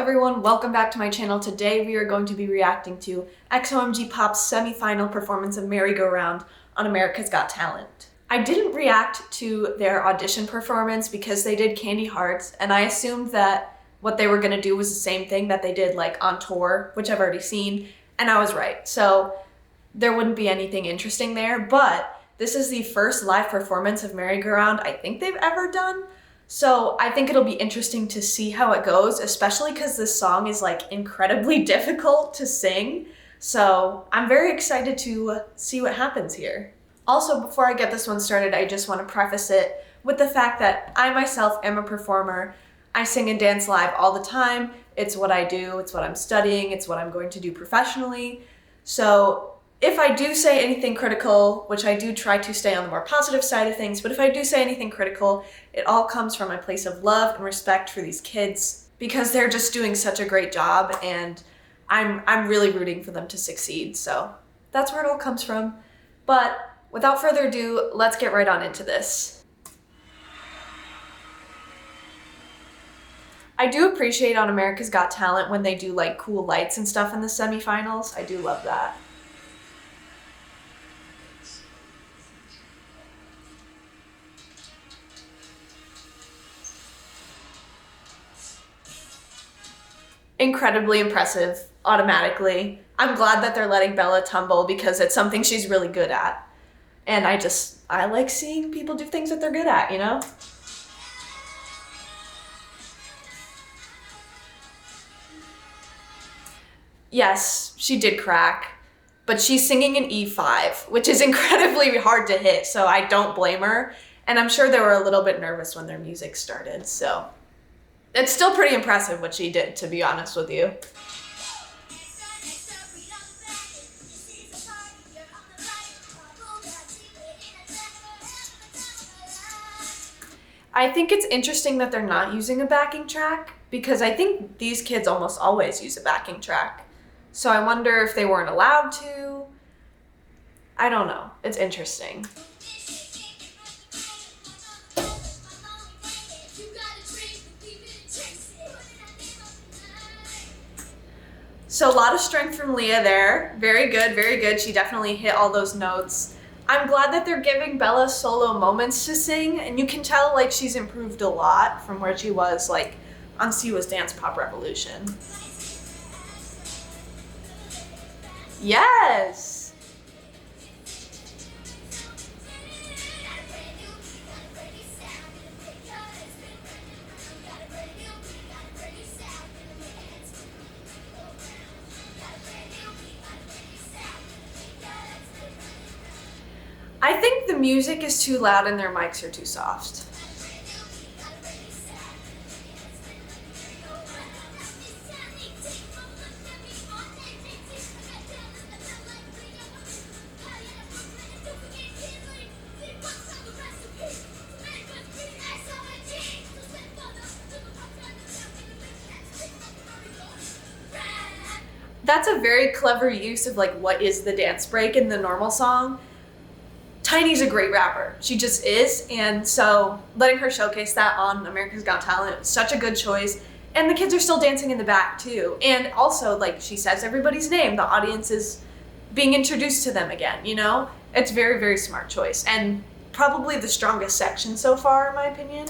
everyone, welcome back to my channel. Today we are going to be reacting to XOMG Pop's semi-final performance of Merry Go Round on America's Got Talent. I didn't react to their audition performance because they did Candy Hearts, and I assumed that what they were going to do was the same thing that they did like on tour, which I've already seen, and I was right. So there wouldn't be anything interesting there, but this is the first live performance of Merry Go Round I think they've ever done. So I think it'll be interesting to see how it goes, especially because this song is like incredibly difficult to sing. So I'm very excited to see what happens here. Also, before I get this one started, I just want to preface it with the fact that I myself am a performer. I sing and dance live all the time. It's what I do, it's what I'm studying, it's what I'm going to do professionally. So if I do say anything critical, which I do try to stay on the more positive side of things, but if I do say anything critical, it all comes from a place of love and respect for these kids because they're just doing such a great job, and I'm really rooting for them to succeed. So that's where it all comes from. But without further ado, let's get right on into this. I do appreciate on America's Got Talent when they do like cool lights and stuff in the semifinals. I do love that. Incredibly impressive, automatically. I'm glad that they're letting Bella tumble because it's something she's really good at. And I like seeing people do things that they're good at, you know? Yes, she did crack, but she's singing an E5, which is incredibly hard to hit, so I don't blame her. And I'm sure they were a little bit nervous when their music started, so it's still pretty impressive what she did, to be honest with you. I think it's interesting that they're not using a backing track because I think these kids almost always use a backing track. So I wonder if they weren't allowed to. I don't know. It's interesting. So a lot of strength from Leah there. Very good, very good. She definitely hit all those notes. I'm glad that they're giving Bella solo moments to sing, and you can tell like she's improved a lot from where she was like on Siwa's Dance Pop Revolution. Yes! I think the music is too loud and their mics are too soft. That's a very clever use of like what is the dance break in the normal song. Tiny's a great rapper. She just is, and so letting her showcase that on America's Got Talent is such a good choice. And the kids are still dancing in the back too. And also, like, she says everybody's name. The audience is being introduced to them again, you know? It's very, very smart choice. And probably the strongest section so far, in my opinion.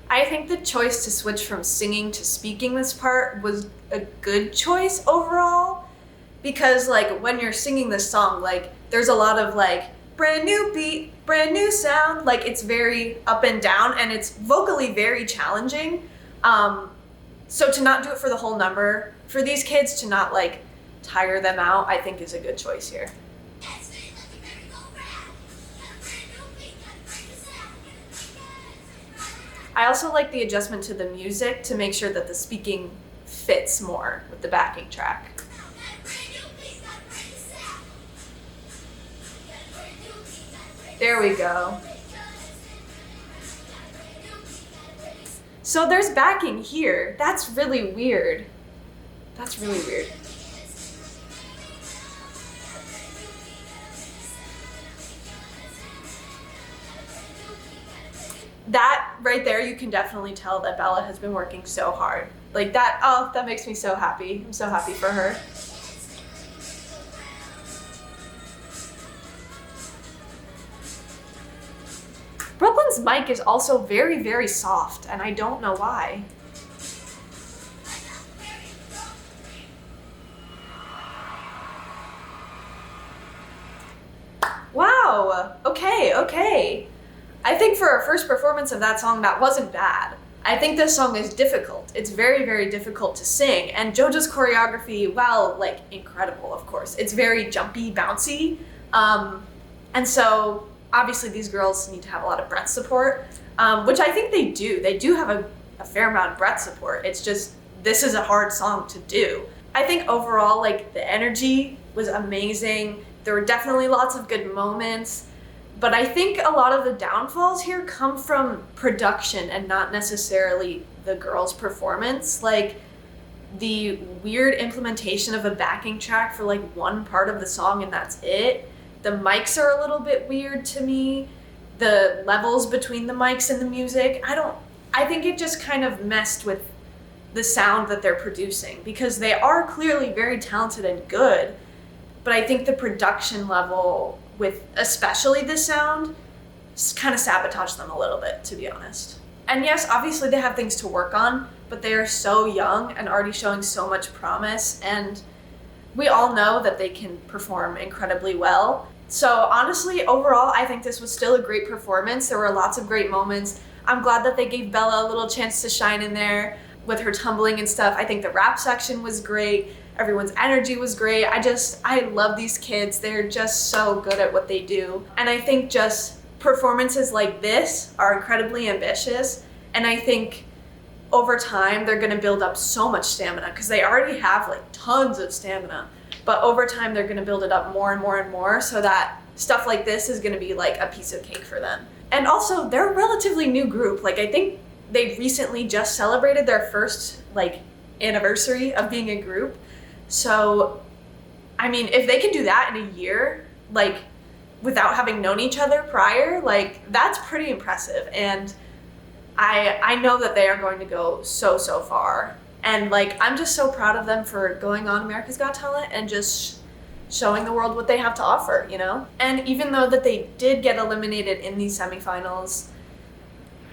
I think the choice to switch from singing to speaking this part was a good choice overall, because like when you're singing this song, like there's a lot of like brand new beat, brand new sound, like it's very up and down and it's vocally very challenging. So to not do it for the whole number, for these kids to not like tire them out, I think is a good choice here. I also like the adjustment to the music to make sure that the speaking fits more with the backing track. There we go. So there's backing here. That's really weird. That's really weird. That right there, you can definitely tell that Bella has been working so hard. Like that, oh, that makes me so happy. I'm so happy for her. Brooklyn's mic is also very, very soft, and I don't know why. Wow, okay. I think for our first performance of that song, that wasn't bad. I think this song is difficult. It's very, very difficult to sing. And JoJo's choreography, well, like, incredible, of course. It's very jumpy, bouncy. And so, obviously, these girls need to have a lot of breath support, which I think they do. They do have a fair amount of breath support. It's just, this is a hard song to do. I think overall, like, the energy was amazing. There were definitely lots of good moments. But I think a lot of the downfalls here come from production and not necessarily the girls' performance. Like, the weird implementation of a backing track for like one part of the song and that's it. The mics are a little bit weird to me. The levels between the mics and the music, I think it just kind of messed with the sound that they're producing, because they are clearly very talented and good, but I think the production level with especially the sound just kind of sabotaged them a little bit, to be honest. And yes, obviously they have things to work on, but they are so young and already showing so much promise, and we all know that they can perform incredibly well. So honestly, overall, I think this was still a great performance. There were lots of great moments. I'm glad that they gave Bella a little chance to shine in there with her tumbling and stuff. I think the rap section was great. Everyone's energy was great. I love these kids. They're just so good at what they do. And I think just performances like this are incredibly ambitious. And I think over time, they're gonna build up so much stamina, because they already have like tons of stamina. But over time, they're gonna build it up more and more and more, so that stuff like this is gonna be like a piece of cake for them. And also, they're a relatively new group. Like, I think they recently just celebrated their first like anniversary of being a group. So, I mean, if they can do that in a year, like, without having known each other prior, like, that's pretty impressive. And I know that they are going to go so far. And, like, I'm just so proud of them for going on America's Got Talent and just showing the world what they have to offer, you know? And even though that they did get eliminated in these semifinals,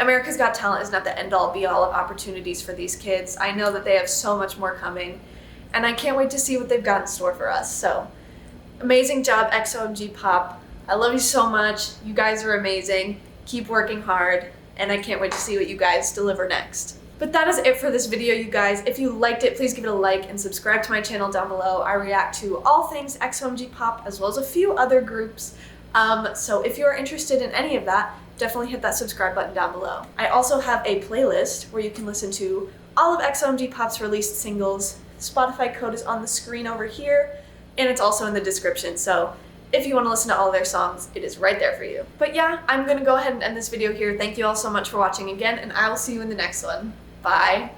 America's Got Talent is not the end-all be-all of opportunities for these kids. I know that they have so much more coming, and I can't wait to see what they've got in store for us. So, amazing job, XOMG Pop. I love you so much. You guys are amazing. Keep working hard, and I can't wait to see what you guys deliver next. But that is it for this video, you guys. If you liked it, please give it a like and subscribe to my channel down below. I react to all things XOMG Pop, as well as a few other groups. So if you're interested in any of that, definitely hit that subscribe button down below. I also have a playlist where you can listen to all of XOMG Pop's released singles. Spotify code is on the screen over here, and it's also in the description. So if you want to listen to all of their songs, it is right there for you. But yeah, I'm gonna go ahead and end this video here. Thank you all so much for watching again, and I will see you in the next one. Bye.